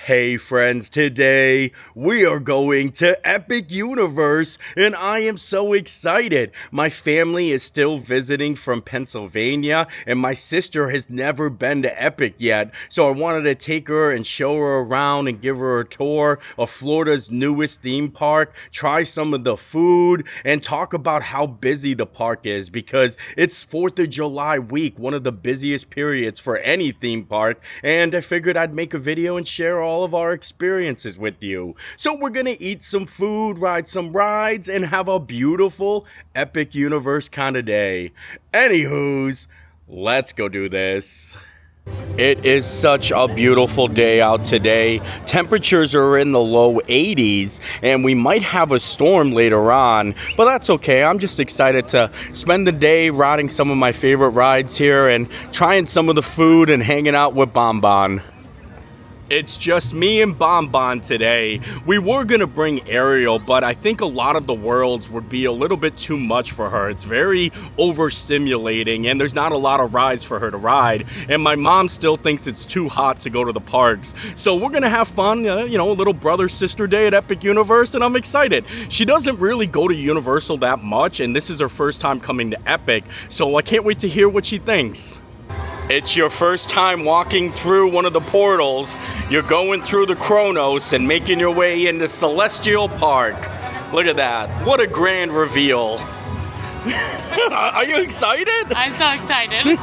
Hey friends, today we are going to Epic Universe and I am so excited. My family is still visiting from Pennsylvania and my sister has never been to Epic yet. So I wanted to take her and show her around and give her a tour of Florida's newest theme park, try some of the food and talk about how busy the park is because it's 4th of July week, one of the busiest periods for any theme park, and I figured I'd make a video and share all of our experiences with you. So we're gonna eat some food, ride some rides, and have a beautiful Epic Universe kind of day. Anywho's, let's go do this. It is such a beautiful day out today. Temperatures are in the low 80s and we might have a storm later on, but that's okay. I'm just excited to spend the day riding some of my favorite rides here and trying some of the food and hanging out with Bonbon. It's just me and Bonbon today. We were gonna bring Ariel, but I think a lot of the worlds would be a little bit too much for her. It's very overstimulating and there's not a lot of rides for her to ride. And my mom still thinks it's too hot to go to the parks. So we're gonna have fun, a little brother-sister day at Epic Universe, and I'm excited. She doesn't really go to Universal that much, and this is her first time coming to Epic, so I can't wait to hear what she thinks. It's your first time walking through one of the portals. You're going through the Chronos and making your way into Celestial Park. Look at that. What a grand reveal. Are you excited? I'm so excited.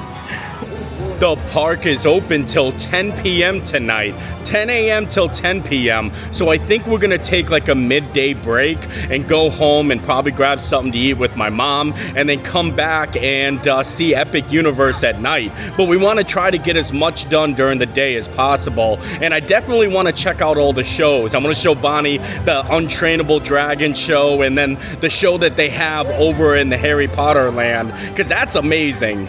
The park is open till 10 p.m. tonight. 10 a.m. till 10 p.m. So I think we're gonna take like a midday break and go home and probably grab something to eat with my mom and then come back and see Epic Universe at night. But we wanna try to get as much done during the day as possible. And I definitely wanna check out all the shows. I'm gonna show Bonnie the Untrainable Dragon show and then the show that they have over in the Harry Potter land, because that's amazing.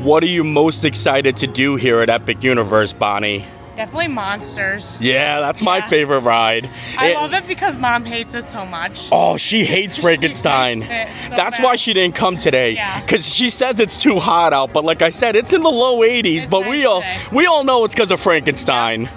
What are you most excited to do here at Epic Universe, Bonnie? Definitely Monsters. Yeah, that's my favorite ride. I love it because Mom hates it so much. Oh, she hates Frankenstein. That's why she didn't come today. Yeah. Because she says it's too hot out. But like I said, it's in the low 80s. But nice we all know it's because of Frankenstein.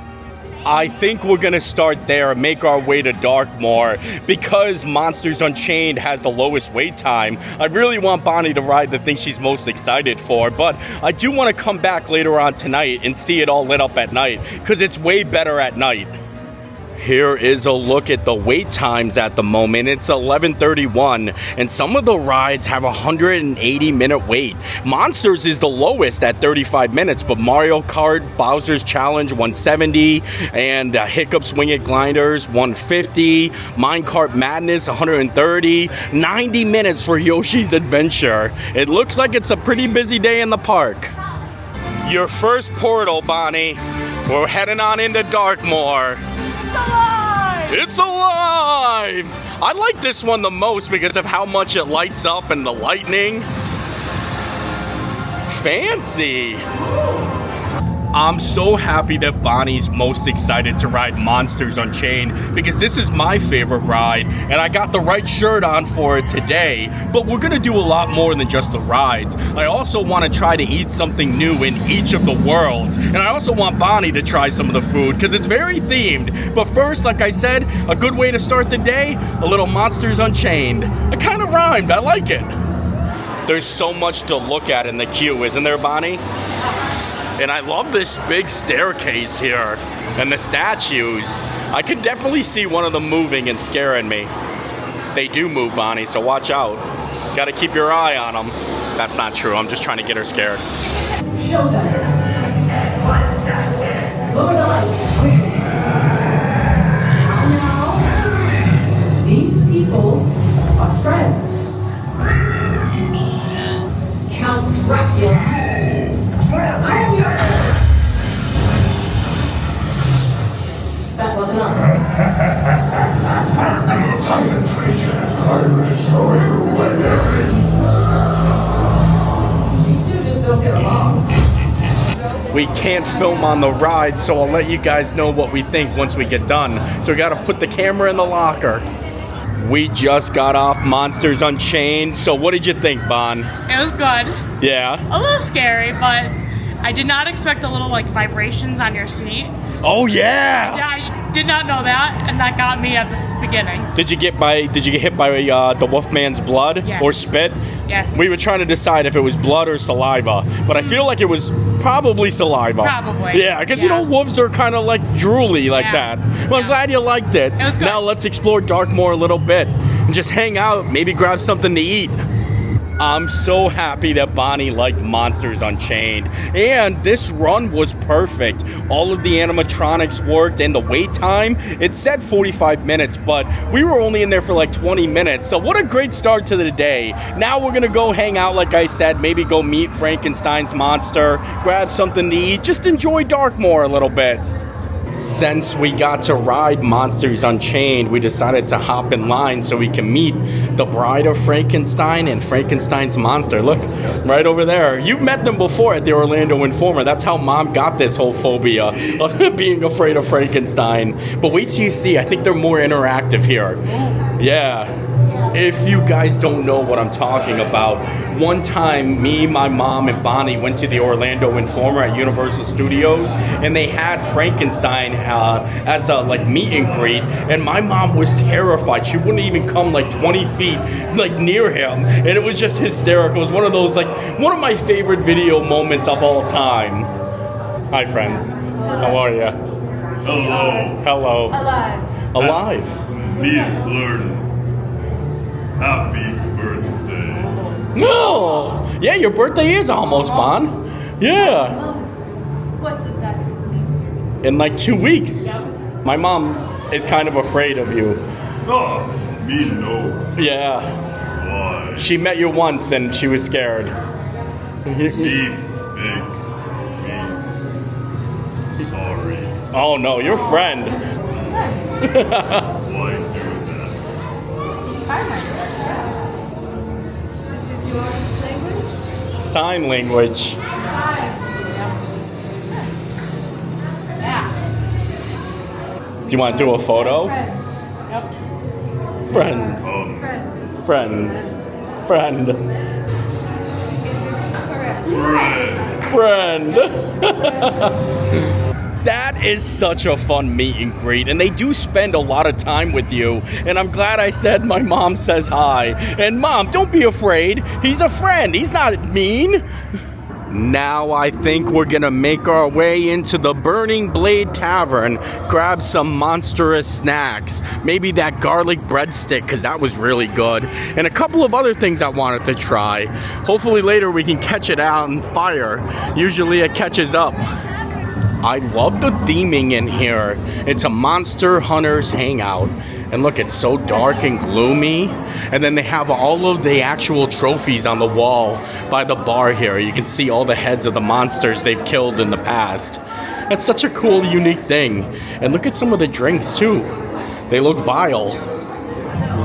I think we're gonna start there and make our way to Darkmoor. Because Monsters Unchained has the lowest wait time, I really want Bonnie to ride the thing she's most excited for, but I do want to come back later on tonight and see it all lit up at night, because it's way better at night. Here is a look at the wait times at the moment. It's 11:31 and some of the rides have a 180-minute wait. Monsters is the lowest at 35 minutes, but Mario Kart, Bowser's Challenge 170 and Hiccups Winged Gliders 150, Minecart Madness 130, 90 minutes for Yoshi's Adventure. It looks like it's a pretty busy day in the park. Your first portal, Bonnie. We're heading on into Darkmoor. It's alive! I like this one the most because of how much it lights up and the lightning. Fancy! I'm so happy that Bonnie's most excited to ride Monsters Unchained because this is my favorite ride and I got the right shirt on for it today. But we're gonna do a lot more than just the rides. I also want to try to eat something new in each of the worlds. And I also want Bonnie to try some of the food because it's very themed. But first, like I said, a good way to start the day, a little Monsters Unchained. It kind of rhymed, I like it. There's so much to look at in the queue, isn't there, Bonnie? And I love this big staircase here and the statues. I can definitely see one of them moving and scaring me. They do move, Bonnie, so watch out. Gotta keep your eye on them. That's not true, I'm just trying to get her scared. Show them. Lower the lights, quickly. Now, these people are friends. Count Dracula. That wasn't us. These two just don't get along. We can't film on the ride, so I'll let you guys know what we think once we get done. So we gotta put the camera in the locker. We just got off Monsters Unchained, so what did you think, Bon? It was good. Yeah? A little scary, but I did not expect a little like vibrations on your seat. Oh yeah. Yeah, I did not know that, and that got me at the beginning. Did you get hit by the Wolfman's blood Yes. or spit? Yes. We were trying to decide if it was blood or saliva, but I feel like it was probably saliva. Probably. Yeah, because you Yeah. know wolves are kind of like drooly like Yeah. that. Well, I'm Yeah. glad you liked it. It was good. Now let's explore Darkmoor a little bit and just hang out, maybe grab something to eat. I'm so happy that Bonnie liked Monsters Unchained. And this run was perfect. All of the animatronics worked, and the wait time, it said 45 minutes, but we were only in there for like 20 minutes. So what a great start to the day. Now we're gonna go hang out, like I said, maybe go meet Frankenstein's monster, grab something to eat, just enjoy Darkmoor a little bit. Since we got to ride Monsters Unchained, we decided to hop in line so we can meet the Bride of Frankenstein and Frankenstein's monster. Look, right over there. You've met them before at the Orlando Informer. That's how Mom got this whole phobia of being afraid of Frankenstein. But wait till you see. I think they're more interactive here. Yeah. If you guys don't know what I'm talking about, one time me, my mom, and Bonnie went to the Orlando Informer at Universal Studios, and they had Frankenstein as a like meet and greet, and my mom was terrified. She wouldn't even come like 20 feet like near him, and it was just hysterical. It was one of those one of my favorite video moments of all time. Hi friends, how are you? Hello. Hello. Alive. Alive. Me learn. Happy birthday. No! Yeah, your birthday is almost, Bon. Yeah. Almost. What does that mean? In like 2 weeks. My mom is kind of afraid of you. Oh, me no. Yeah. Why? She met you once and she was scared. Me big. Me. Sorry. Oh no, your friend. Why do that? This is your language? Sign language. Do you want to do a photo? Friends. Friends. Friend. Friend. Friend. That is such a fun meet and greet, and they do spend a lot of time with you, and I'm glad I said my mom says hi. And Mom, don't be afraid. He's a friend. He's not mean. Now I think we're gonna make our way into the Burning Blade Tavern, grab some monstrous snacks, maybe that garlic breadstick, because that was really good, and a couple of other things I wanted to try. Hopefully later we can catch it out and fire. Usually it catches up. I love the theming in here. It's a monster hunter's hangout. And look, it's so dark and gloomy. And then they have all of the actual trophies on the wall by the bar here. You can see all the heads of the monsters they've killed in the past. That's such a cool, unique thing. And look at some of the drinks, too. They look vile.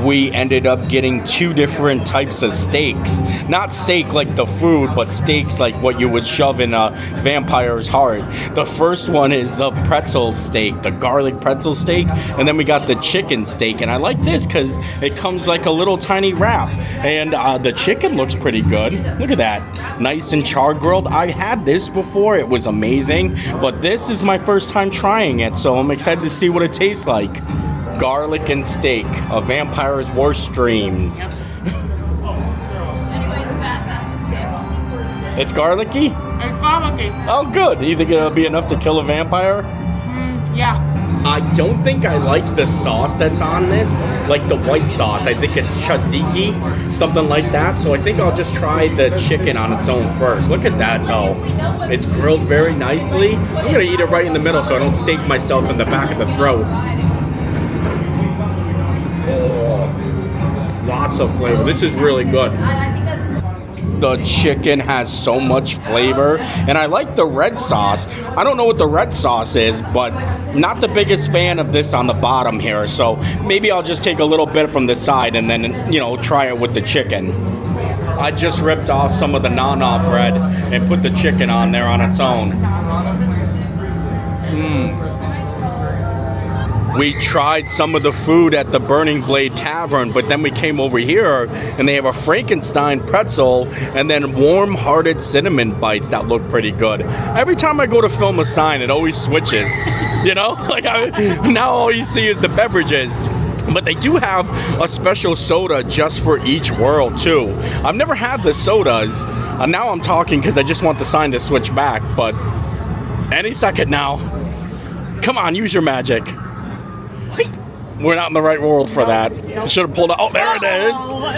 We ended up getting 2 different types of steaks. Not steak like the food, but steaks like what you would shove in a vampire's heart. The first one is a pretzel steak, the garlic pretzel steak, and then we got the chicken steak. And I like this because it comes like a little tiny wrap. And the chicken looks pretty good. Look at that. Nice and char-grilled. I had this before. It was amazing. But this is my first time trying it, so I'm excited to see what it tastes like. Garlic and steak, a vampire's worst dreams. It's garlicky? It's garlicky. Oh, good. You think it'll be enough to kill a vampire? Yeah. I don't think I like the sauce that's on this, like the white sauce. I think it's tzatziki, something like that. So I think I'll just try the chicken on its own first. Look at that, though. It's grilled very nicely. I'm going to eat it right in the middle so I don't stake myself in the back of the throat. Oh, lots of flavor. This is really good. The chicken has so much flavor, and I like the red sauce. I don't know what the red sauce is, but not the biggest fan of this on the bottom here, so maybe I'll just take a little bit from the side and then, you know, try it with the chicken. I just ripped off some of the nana bread and put the chicken on there on its own. We tried some of the food at the Burning Blade Tavern, but then we came over here and they have a Frankenstein pretzel and then warm-hearted cinnamon bites that look pretty good. Every time I go to film a sign, it always switches. You know? Now all you see is the beverages. But they do have a special soda just for each world, too. I've never had the sodas. Now I'm talking because I just want the sign to switch back, but any second now. Come on, use your magic. We're not in the right world for that. I should have pulled out. Oh, there it is.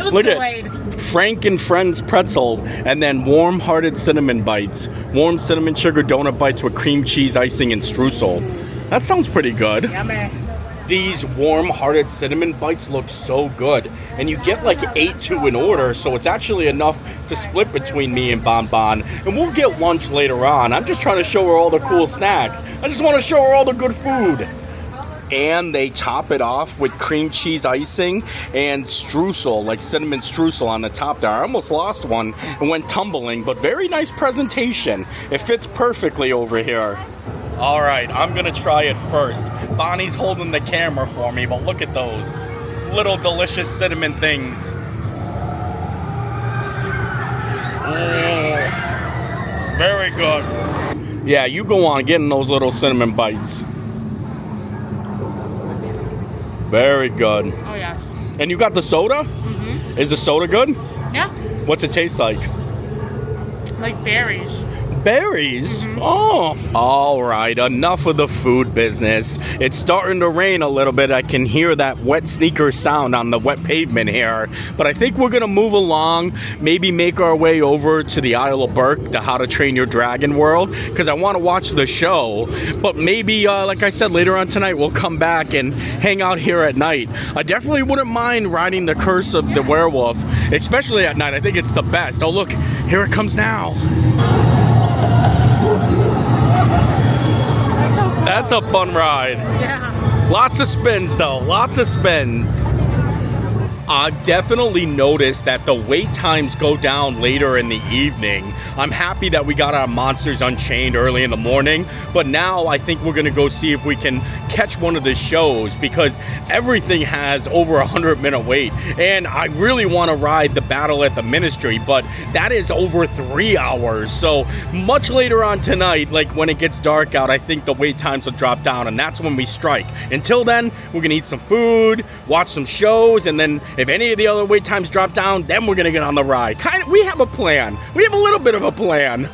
It Look delayed. at Frank and Friends pretzel, and then warm-hearted cinnamon bites. Warm cinnamon sugar donut bites with cream cheese icing and streusel. That sounds pretty good. Yummy. These warm-hearted cinnamon bites look so good, and you get like 8 in order, so it's actually enough to split between me and Bon Bon, and we'll get lunch later on. I'm just trying to show her all the cool snacks. I just want to show her all the good food. And they top it off with cream cheese icing and streusel, like cinnamon streusel on the top there. I almost lost one and went tumbling, but very nice presentation. It fits perfectly over here. All right, I'm gonna try it first. Bonnie's holding the camera for me, but look at those little delicious cinnamon things. Oh, very good. Yeah, you go on getting those little cinnamon bites. Very good. Oh, yeah. And you got the soda? Mm-hmm. Is the soda good? Yeah. What's it taste like? Like berries. Berries? Mm-hmm. Oh. All right, enough of the food business. It's starting to rain a little bit. I can hear that wet sneaker sound on the wet pavement here. But I think we're going to move along, maybe make our way over to the Isle of Berk, the How to Train Your Dragon world, because I want to watch the show. But maybe, like I said, later on tonight, we'll come back and hang out here at night. I definitely wouldn't mind riding the Curse of the Werewolf, especially at night. I think it's the best. Oh, look, here it comes now. That's a fun ride. Yeah. Lots of spins though, lots of spins. I've definitely noticed that the wait times go down later in the evening. I'm happy that we got our Monsters Unchained early in the morning, but now I think we're gonna go see if we can catch one of the shows because everything has over 100-minute wait. And I really wanna ride the Battle at the Ministry, but that is over 3 hours. So much later on tonight, like when it gets dark out, I think the wait times will drop down and that's when we strike. Until then, we're gonna eat some food, watch some shows, and then if any of the other wait times drop down, then we're gonna get on the ride. We have a plan. We have a little bit of a plan.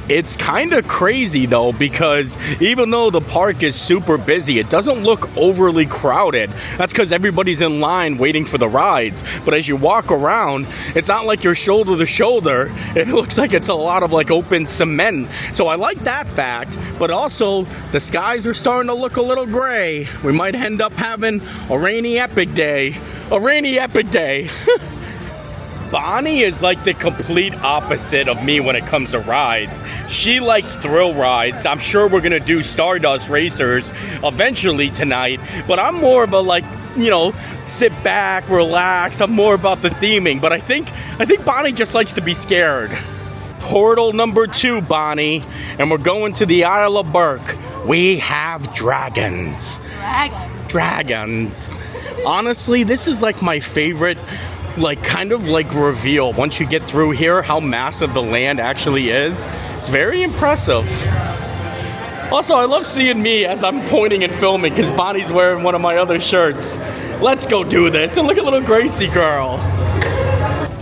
It's kind of crazy though, because even though the park is super busy, it doesn't look overly crowded. That's because everybody's in line waiting for the rides. But as you walk around, it's not like you're shoulder to shoulder. It looks like it's a lot of like open cement. So I like that fact, but also the skies are starting to look a little gray. We might end up having a rainy epic day. A rainy epic day. Bonnie is like the complete opposite of me when it comes to rides. She likes thrill rides. I'm sure we're gonna do Stardust Racers eventually tonight, but I'm more of a like, you know, sit back, relax. I'm more about the theming, but I think Bonnie just likes to be scared. Portal number 2, Bonnie, and we're going to the Isle of Berk. We have dragons. Dragons. Honestly, this is like my favorite like kind of like reveal once you get through here how massive the land actually is. It's very impressive. Also, I love seeing me as I'm pointing and filming because Bonnie's wearing one of my other shirts. Let's go do this. And look at little Gracie girl.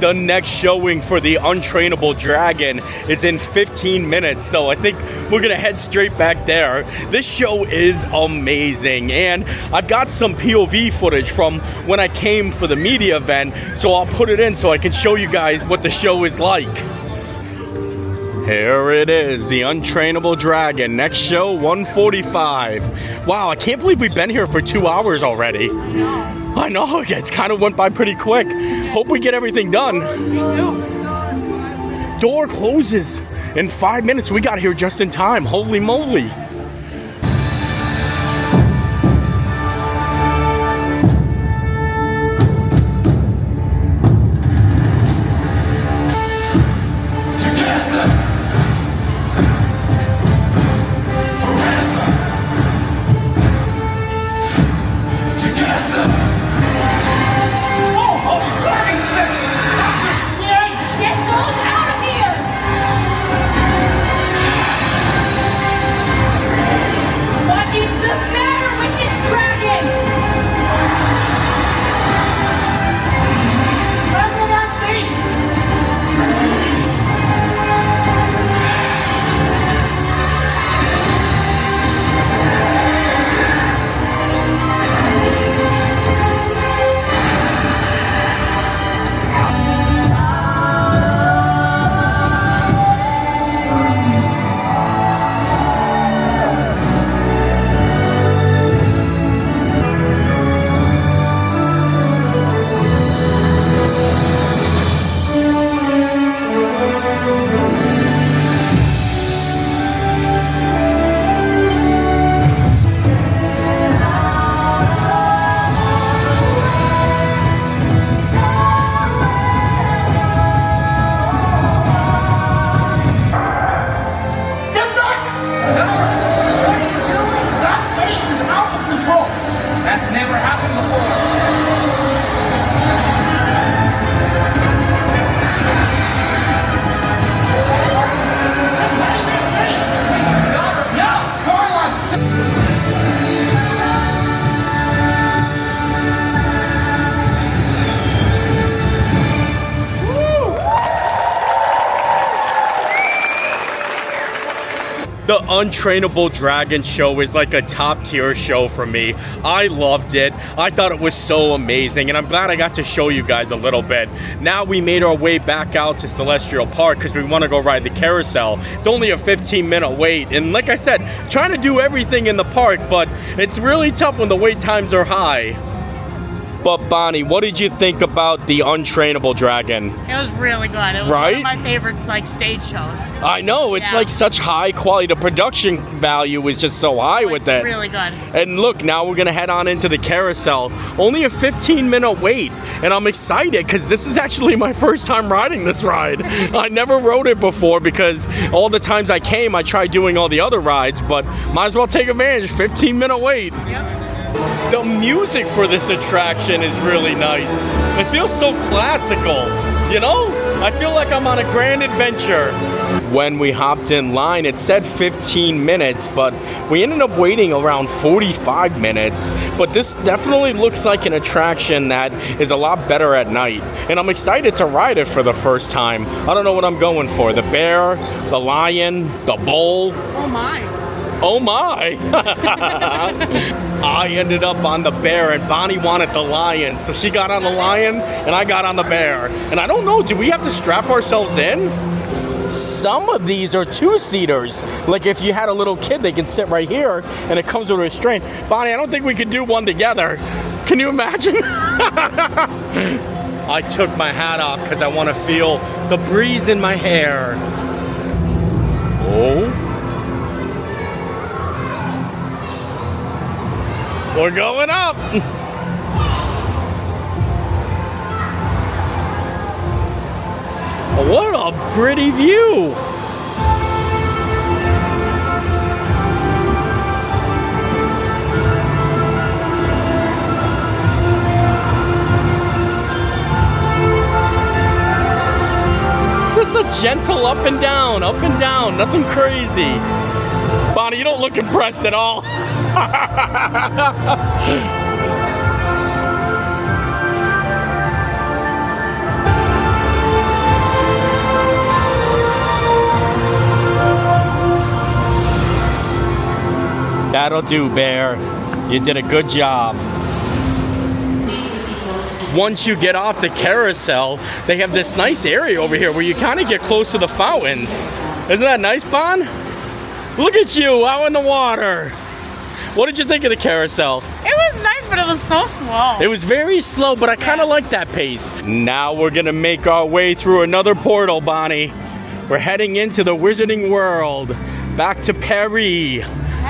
The next showing for the Untrainable Dragon is in 15 minutes, so I think we're gonna head straight back there. This show is amazing, and I've got some POV footage from when I came for the media event, so I'll put it in so I can show you guys what the show is like. Here it is, the Untrainable Dragon. Next show, 1:45. Wow, I can't believe we've been here for 2 hours already. I know, it's kind of went by pretty quick. Hope we get everything done. Me too. Door closes in 5 minutes. We got here just in time. Holy moly. The Untrainable Dragon show is like a top tier show for me. I loved it. I thought it was so amazing, and I'm glad I got to show you guys a little bit. Now we made our way back out to Celestial Park because we want to go ride the carousel. It's only a 15-minute wait, and like I said, trying to do everything in the park, but it's really tough when the wait times are high. But Bonnie, what did you think about the Untrainable Dragon? It was really good. It was Right? one of my favorite like stage shows. I know, it's Yeah. like such high quality. The production value is just so high with it. Really good. And look, now we're gonna head on into the carousel. Only a 15-minute wait, and I'm excited because this is actually my first time riding this ride. I never rode it before because all the times I came, I tried doing all the other rides, but might as well take advantage. 15-minute wait. Yep. The music for this attraction is really nice. It feels so classical, you know? I feel like I'm on a grand adventure. When we hopped in line, it said 15 minutes, but we ended up waiting around 45 minutes. But this definitely looks like an attraction that is a lot better at night. And I'm excited to ride it for the first time. I don't know what I'm going for. The bear, the lion, the bull. Oh my. Oh my! I ended up on the bear and Bonnie wanted the lion. So she got on the lion and I got on the bear. And I don't know, do we have to strap ourselves in? Some of these are two-seaters. Like if you had a little kid, they can sit right here and it comes with a restraint. Bonnie, I don't think we could do one together. Can you imagine? I took my hat off because I want to feel the breeze in my hair. Oh. We're going up. What a pretty view. It's just a gentle up and down, nothing crazy. Bonnie, you don't look impressed at all. That'll do, Bear. You did a good job. Once you get off the carousel, they have this nice area over here where you kind of get close to the fountains. Isn't that nice, Bon? Look at you out in the water. What did you think of the carousel? It was nice, but it was so slow. It was very slow, but I kind of like that pace. Now we're gonna make our way through another portal, Bonnie. We're heading into the Wizarding World, back to Paris.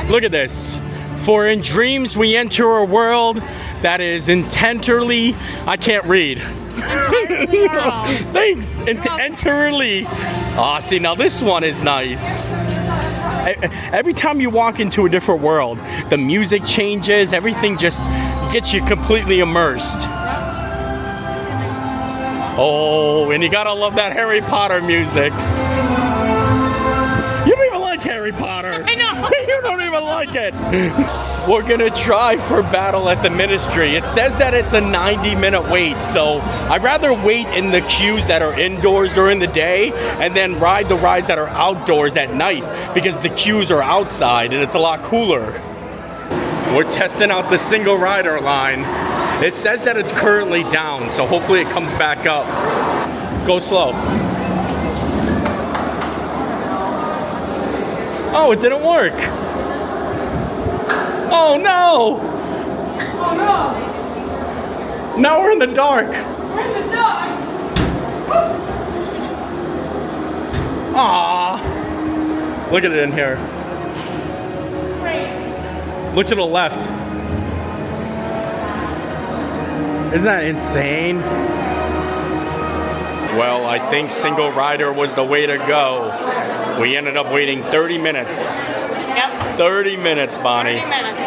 Look at this. For in dreams we enter a world that is entirely, I can't read. Thanks, entirely. Ah, see, now this one is nice. Every time you walk into a different world, the music changes, everything just gets you completely immersed. Oh, and you gotta love that Harry Potter music. You don't even like Harry Potter. I know. You don't even like it. We're gonna try for Battle at the Ministry. It says that it's a 90-minute wait, so I'd rather wait in the queues that are indoors during the day and then ride the rides that are outdoors at night because the queues are outside and it's a lot cooler. We're testing out the single rider line. It says that it's currently down, so hopefully it comes back up. Go slow. Oh, it didn't work. Oh no! Oh no! Now we're in the dark. We're in the dark! Aww. Look at it in here. Great. Look to the left. Isn't that insane? Well, I think single rider was the way to go. We ended up waiting 30 minutes. Yep. 30 minutes, Bonnie. 30 minutes.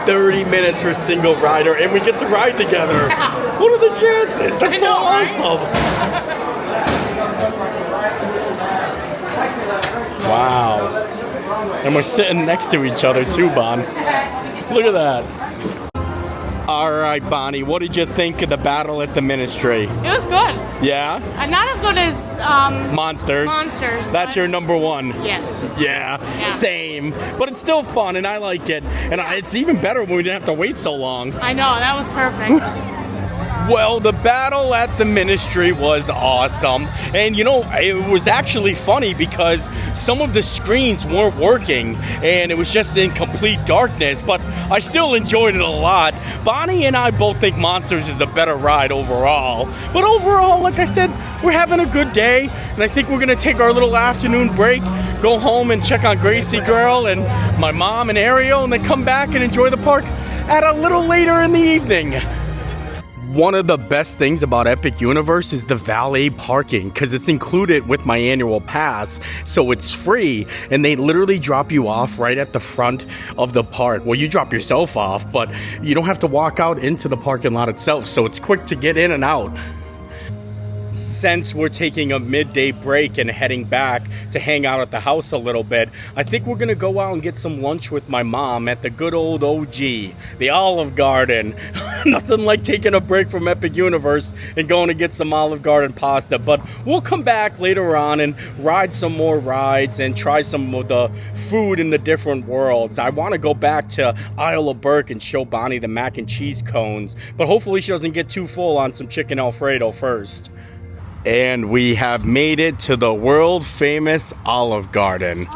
30 minutes for single rider, and we get to ride together. Yeah. What are the chances? That's I know, so right? awesome. Wow. And we're sitting next to each other too, Bon. Look at that. All right, Bonnie, what did you think of the battle at the Ministry? It was good. Yeah? Not as good as Monsters. Monsters. That's but- your number one. Yes. Yeah, Yeah. same. But it's still fun, and I like it. And it's even better when we didn't have to wait so long. I know, that was perfect. Well, the battle at the Ministry was awesome. And you know, it was actually funny because some of the screens weren't working and it was just in complete darkness, but I still enjoyed it a lot. Bonnie and I both think Monsters is a better ride overall. But overall, like I said, we're having a good day, and I think we're gonna take our little afternoon break, go home and check on Gracie Girl and my mom and Ariel, and then come back and enjoy the park at a little later in the evening. One of the best things about Epic Universe is the valet parking, because it's included with my annual pass, so it's free, and they literally drop you off right at the front of the park. Well, you drop yourself off, but you don't have to walk out into the parking lot itself, so it's quick to get in and out. Since we're taking a midday break and heading back to hang out at the house a little bit, I think we're gonna go out and get some lunch with my mom at the good old OG, the Olive Garden. Nothing like taking a break from Epic Universe and going to get some Olive Garden pasta, but we'll come back later on and ride some more rides and try some of the food in the different worlds. I want to go back to Isle of Burke and show Bonnie the mac and cheese cones, but hopefully she doesn't get too full on some chicken Alfredo first. And we have made it to the world famous Olive Garden.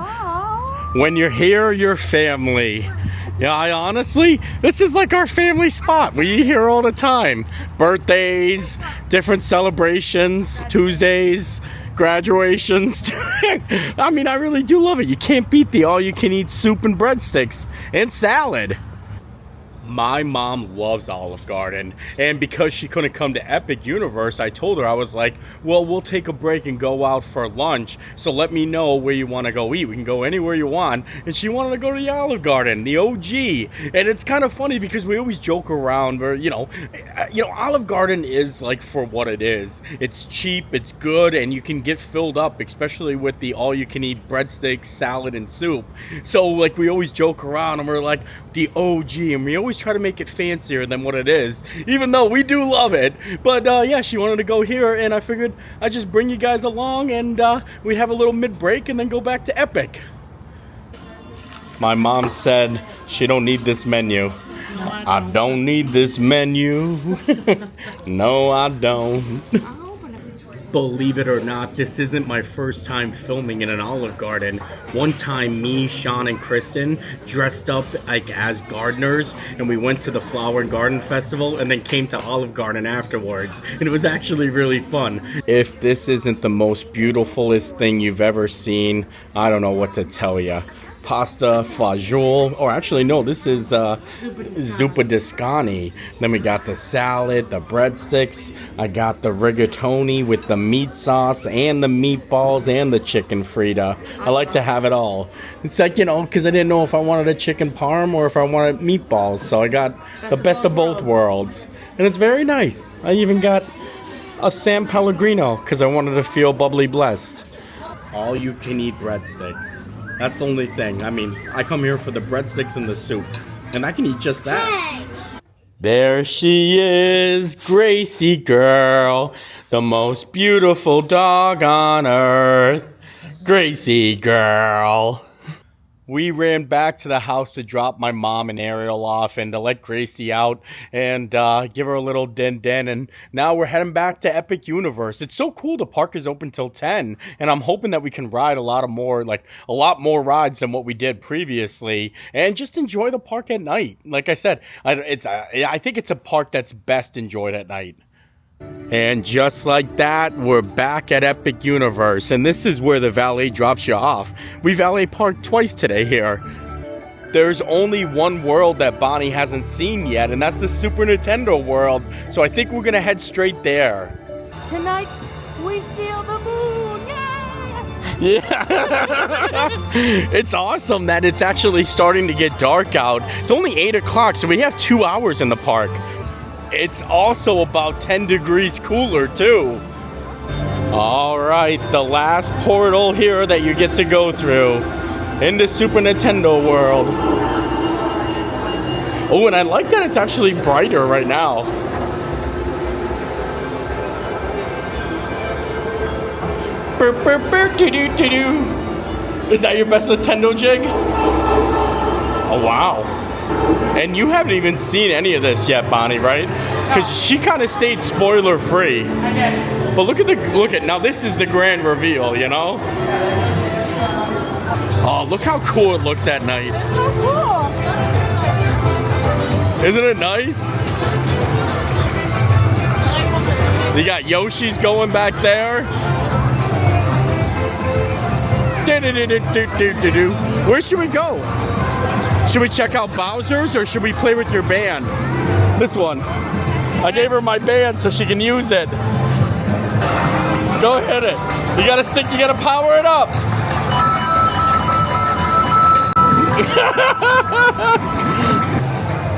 When you're here, you're family. Yeah, honestly, this is like our family spot. We eat here all the time. Birthdays, different celebrations, Tuesdays, graduations. I mean, I really do love it. You can't beat the all-you-can-eat soup and breadsticks and salad. My mom loves Olive Garden, and because she couldn't come to Epic Universe, I told her, I was like, well, we'll take a break and go out for lunch, so let me know where you want to go eat. We can go anywhere you want. And she wanted to go to the Olive Garden, the OG. And it's kind of funny because we always joke around where, you know, Olive Garden is like for what it is. It's cheap, it's good, and you can get filled up, especially with the all-you-can-eat breadsticks, salad, and soup. So, like, we always joke around, and we're like, the OG, and we always try to make it fancier than what it is, even though we do love it. But yeah, she wanted to go here, and I figured I'd just bring you guys along, and we'd have a little mid-break and then go back to Epic. My mom said she don't need this menu. I don't need this menu. No, I don't. Believe it or not, this isn't my first time filming in an Olive Garden. One time, me, Sean, and Kristen dressed up like as gardeners, and we went to the Flower and Garden Festival and then came to Olive Garden afterwards. And it was actually really fun. If this isn't the most beautifulest thing you've ever seen, I don't know what to tell you. Pasta fagioli, or actually no, this is zuppa discani. Then we got the salad, the breadsticks. I got the rigatoni with the meat sauce and the meatballs and the chicken frita. I like to have it all. It's like, you know, because I didn't know if I wanted a chicken parm or if I wanted meatballs, so I got the best of both worlds. And it's very nice. I even got a San Pellegrino because I wanted to feel bubbly blessed. All you can eat breadsticks. That's the only thing. I mean, I come here for the breadsticks and the soup, and I can eat just that. There she is, Gracie Girl, the most beautiful dog on earth. Gracie Girl. We ran back to the house to drop my mom and Ariel off and to let Gracie out and give her a little din-din. And now we're heading back to Epic Universe. It's so cool. The park is open till 10. And I'm hoping that we can ride a lot more rides than what we did previously. And just enjoy the park at night. Like I said, I think it's a park that's best enjoyed at night. And just like that, we're back at Epic Universe, and this is where the valet drops you off. We valet parked twice today here. There's only one world that Bonnie hasn't seen yet, and that's the Super Nintendo world, so I think we're gonna head straight there. Tonight, we steal the moon! Yeah! It's awesome that it's actually starting to get dark out. It's only 8 o'clock, so we have 2 hours in the park. It's also about 10 degrees cooler, too. All right, the last portal here that you get to go through in the Super Nintendo world. Oh, and I like that it's actually brighter right now. Is that your best Nintendo jig? Oh, wow. And you haven't even seen any of this yet, Bonnie, right? Because she kind of stayed spoiler free. I did. But look at now this is the grand reveal, you know? Oh, look how cool it looks at night. That's so cool. Isn't it nice? You got Yoshi's going back there. Where should we go? Should we check out Bowser's or should we play with your band? This one. I gave her my band so she can use it. Go hit it. You gotta power it up.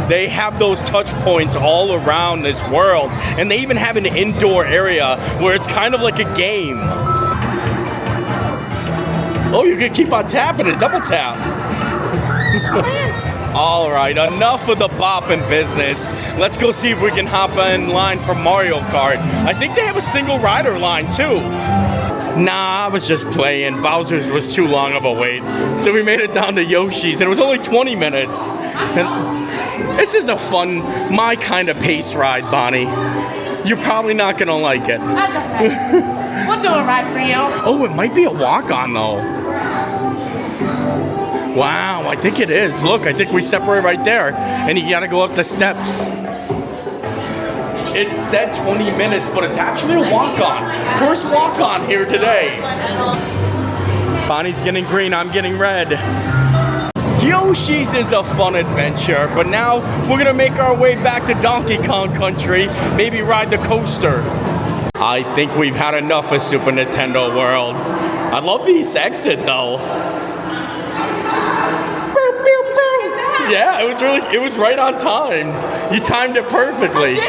They have those touch points all around this world, and they even have an indoor area where it's kind of like a game. Oh, you can keep on tapping it, double tap. All right, enough of the bopping business. Let's go see if we can hop in line for Mario Kart. I think they have a single rider line too. Nah, I was just playing. Bowser's was too long of a wait. So we made it down to Yoshi's and it was only 20 minutes. And this is a fun, my kind of pace ride, Bonnie. You're probably not gonna like it. That's okay. We'll do a ride for you. Oh, it might be a walk-on though. Wow, I think it is. Look, I think we separate right there. And you gotta go up the steps. It said 20 minutes, but it's actually a walk-on. First walk-on here today. Bonnie's getting green, I'm getting red. Yoshi's is a fun adventure, but now we're gonna make our way back to Donkey Kong Country, maybe ride the coaster. I think we've had enough of Super Nintendo World. I love these exit though. Yeah, it was right on time. You timed it perfectly.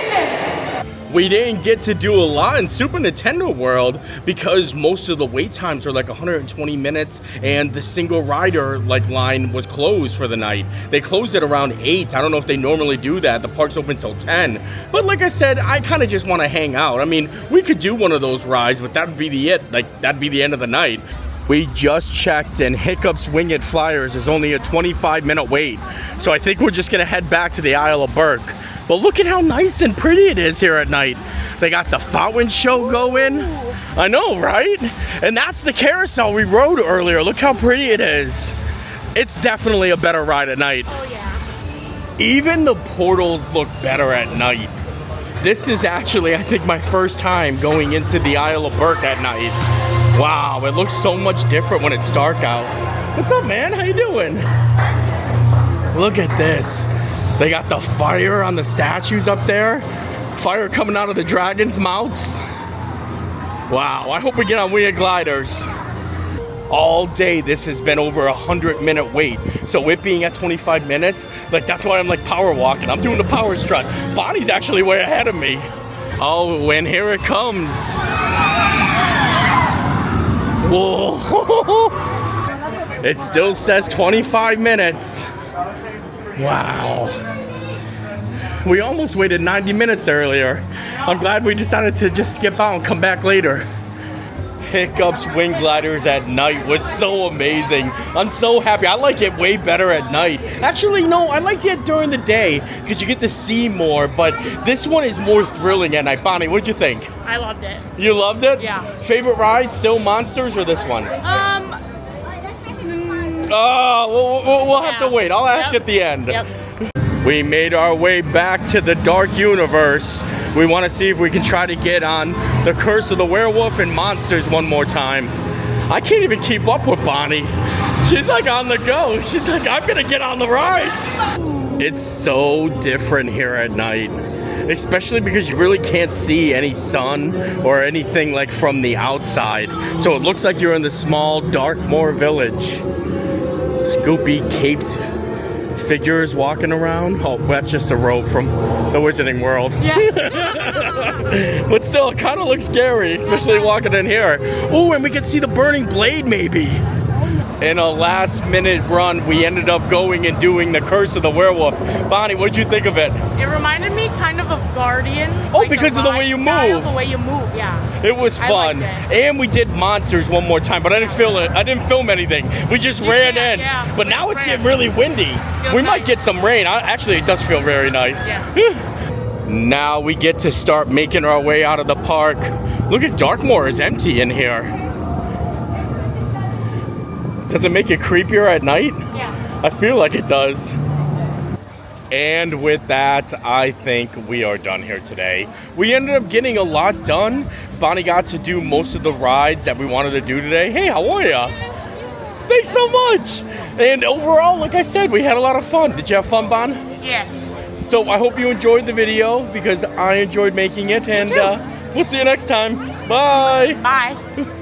We didn't get to do a lot in Super Nintendo World because most of the wait times are like 120 minutes and the single rider line was closed for the night. They closed it around 8. I don't know if they normally do that. The park's open till 10. But like I said, I kind of just want to hang out. I mean, we could do one of those rides, but that would be that'd be the end of the night. We just checked and Hiccup's Winged Flyers is only a 25-minute wait. So I think we're just gonna head back to the Isle of Berk. But look at how nice and pretty it is here at night. They got the fountain show going. I know, right? And that's the carousel we rode earlier. Look how pretty it is. It's definitely a better ride at night. Oh, yeah. Even the portals look better at night. This is actually, I think, my first time going into the Isle of Berk at night. Wow, it looks so much different when it's dark out. What's up, man? How you doing? Look at this. They got the fire on the statues up there. Fire coming out of the dragons' mouths. Wow, I hope we get on winged gliders. All day, this has been over 100-minute wait. So it being at 25 minutes, that's why I'm power walking. I'm doing the power strut. Bonnie's actually way ahead of me. Oh, and here it comes. Whoa. It still says 25 minutes. Wow. We almost waited 90 minutes earlier. I'm glad we decided to just skip out and come back later. Hiccup's Wing Gliders at night was so amazing. I'm so happy. I like it way better at night. Actually, no, I like it during the day because you get to see more, but this one is more thrilling at night. Bonnie, what'd you think? I loved it. You loved it? Yeah. Favorite ride, still Monsters or this one? We'll have to wait. I'll ask at the end. Yep. We made our way back to the Dark Universe. We want to see if we can try to get on the Curse of the Werewolf and Monsters one more time. I can't even keep up with Bonnie. She's on the go. She's I'm gonna get on the rides. It's so different here at night. Especially because you really can't see any sun or anything from the outside. So it looks like you're in the small Darkmoor village. Scoopy caped figures walking around. Oh, that's just a robe from the Wizarding World. Yeah. But still, it kind of looks scary, especially walking in here. Oh, and we can see the burning blade maybe. In a last minute run, we ended up going and doing the Curse of the Werewolf. Bonnie, what did you think of it? It reminded me kind of Guardian. Oh, like because of the way you move. The way you move, yeah. It was I fun. liked And we did monsters one more time, but I didn't film it. I didn't film anything. We just ran in. Yeah. But now it's Ran. getting really windy. Feels We might nice. get some rain. Actually, it does feel very nice. Yeah. Now we get to start making our way out of the park. Look at Darkmoor is empty in here. Does it make it creepier at night? Yeah. I feel like it does. And with that, I think we are done here today. We ended up getting a lot done. Bonnie got to do most of the rides that we wanted to do today. Hey, how are ya? Thanks so much. And overall, like I said, we had a lot of fun. Did you have fun, Bon? Yes. So I hope you enjoyed the video because I enjoyed making it. And we'll see you next time. Bye. Bye.